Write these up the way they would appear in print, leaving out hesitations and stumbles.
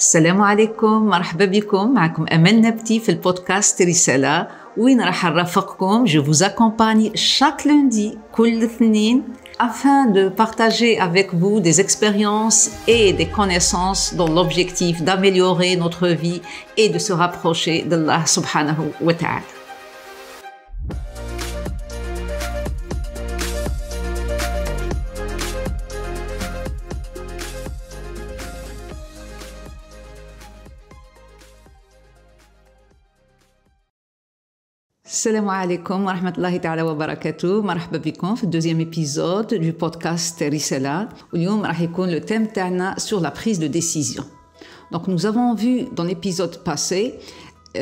السلام عليكم، مرحبا بكم. معكم أمل نبتي في البودكاست رسالة وين راح نرافقكم. Je vous accompagne chaque lundi كل اثنين afin de partager avec vous des expériences et des connaissances dans l'objectif d'améliorer notre vie et de se rapprocher d'Allah subhanahu wa ta'ala. Salam alaikum wa rahmatullahi ta'ala wa barakatuh. Marhaba bikoum في deuxième épisode du podcast Risala. اليوم راح يكون le thème تاعنا sur la prise de décision. Donc nous avons vu dans l'épisode passé,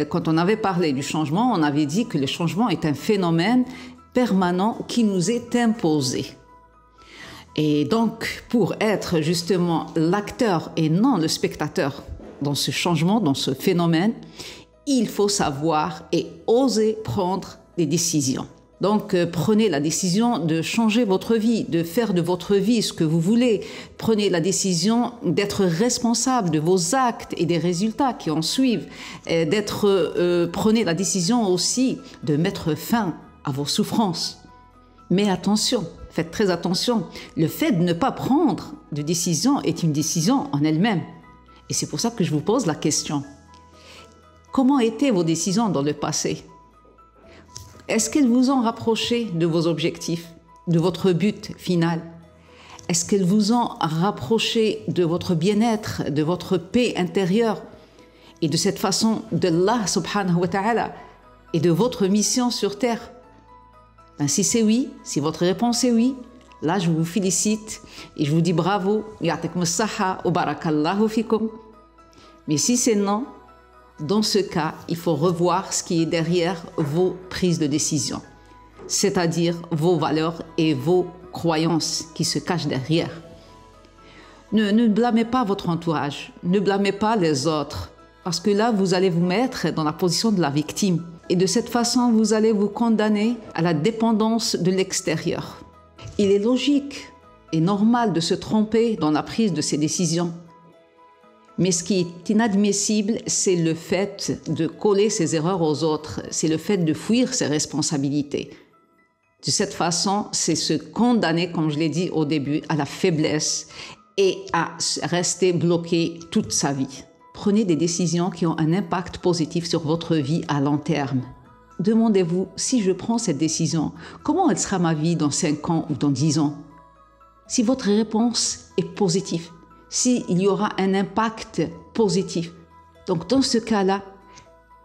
quand on avait parlé du changement, on avait dit que le changement est un phénomène permanent qui nous est imposé. Et donc pour être justement l'acteur et non le spectateur dans ce changement, dans ce phénomène, il faut savoir et oser prendre des décisions. Donc, prenez la décision de changer votre vie, de faire de votre vie ce que vous voulez. Prenez la décision d'être responsable de vos actes et des résultats qui en suivent. Prenez la décision aussi de mettre fin à vos souffrances. Mais attention, faites très attention. Le fait de ne pas prendre de décision est une décision en elle-même. Et c'est pour ça que je vous pose la question. Comment étaient vos décisions dans le passé? Est-ce qu'elles vous ont rapproché de vos objectifs, de votre but final? Est-ce qu'elles vous ont rapproché de votre bien-être, de votre paix intérieure et de cette façon d'Allah subhanahu wa ta'ala et de votre mission sur terre? Si c'est oui, si votre réponse est oui, là je vous félicite et je vous dis bravo, ya'tikum as-saha wa barakallahu fikum. Mais si c'est non, dans ce cas, il faut revoir ce qui est derrière vos prises de décision, c'est-à-dire vos valeurs et vos croyances qui se cachent derrière. Ne blâmez pas votre entourage, ne blâmez pas les autres, parce que là, vous allez vous mettre dans la position de la victime. Et de cette façon, vous allez vous condamner à la dépendance de l'extérieur. Il est logique et normal de se tromper dans la prise de ces décisions. Mais ce qui est inadmissible, c'est le fait de coller ses erreurs aux autres, c'est le fait de fuir ses responsabilités. De cette façon, c'est se condamner, comme je l'ai dit au début, à la faiblesse et à rester bloqué toute sa vie. Prenez des décisions qui ont un impact positif sur votre vie à long terme. Demandez-vous, si je prends cette décision, comment elle sera ma vie dans 5 ans ou dans 10 ans? Si votre réponse est positive, s'il y aura un impact positif. Donc dans ce cas-là,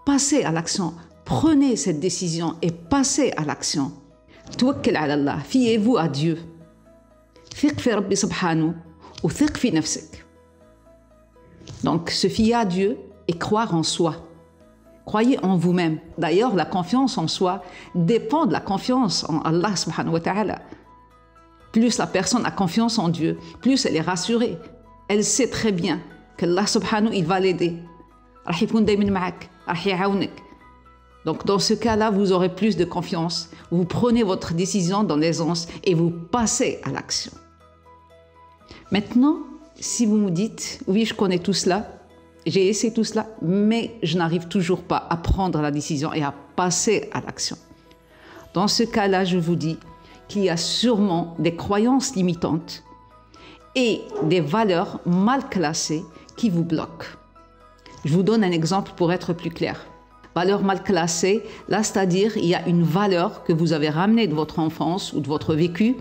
passez à l'action. Prenez cette décision et passez à l'action. Tawakkal ala Allah, fiez-vous à Dieu. Thiq fi Rabbi subhanahu ou thiq fi nafsik. Donc se fier à Dieu et croire en soi. Croyez en vous-même. D'ailleurs, la confiance en soi dépend de la confiance en Allah subhanahu wa ta'ala. Plus la personne a confiance en Dieu, plus elle est rassurée. Elle sait très bien qu'Allah subhanahu, il va l'aider. Donc dans ce cas-là, vous aurez plus de confiance. Vous prenez votre décision dans l'aisance et vous passez à l'action. Maintenant, si vous me dites, oui, je connais tout cela, j'ai essayé tout cela, mais je n'arrive toujours pas à prendre la décision et à passer à l'action. Dans ce cas-là, je vous dis qu'il y a sûrement des croyances limitantes et des valeurs mal classées qui vous bloquent. Je vous donne un exemple pour être plus clair. Valeur mal classée, là, c'est-à-dire il y a une valeur que vous avez ramenée de votre enfance ou de votre vécu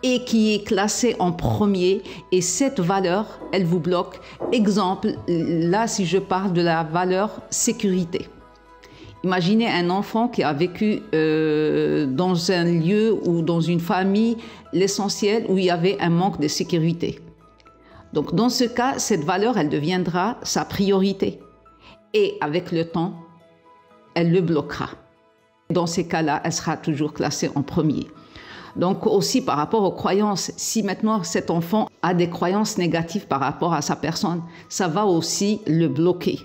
et qui est classée en premier et cette valeur, elle vous bloque. Exemple, là, si je parle de la valeur sécurité. Imaginez un enfant qui a vécu dans un lieu ou dans une famille, l'essentiel où il y avait un manque de sécurité. Donc dans ce cas, cette valeur, elle deviendra sa priorité. Et avec le temps, elle le bloquera. Dans ces cas-là, elle sera toujours classée en premier. Donc aussi par rapport aux croyances, si maintenant cet enfant a des croyances négatives par rapport à sa personne, ça va aussi le bloquer.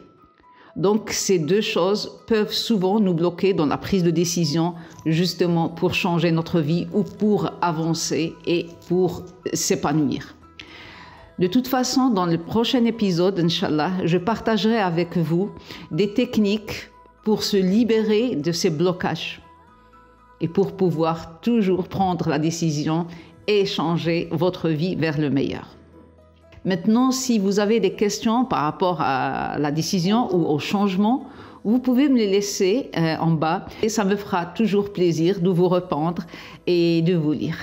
Donc ces deux choses peuvent souvent nous bloquer dans la prise de décision justement pour changer notre vie ou pour avancer et pour s'épanouir. De toute façon, dans le prochain épisode, Inch'Allah, je partagerai avec vous des techniques pour se libérer de ces blocages et pour pouvoir toujours prendre la décision et changer votre vie vers le meilleur. Maintenant, si vous avez des questions par rapport à la décision ou au changement, vous pouvez me les laisser en bas et ça me fera toujours plaisir de vous répondre et de vous lire.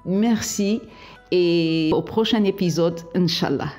Merci et au prochain épisode, Inch'Allah.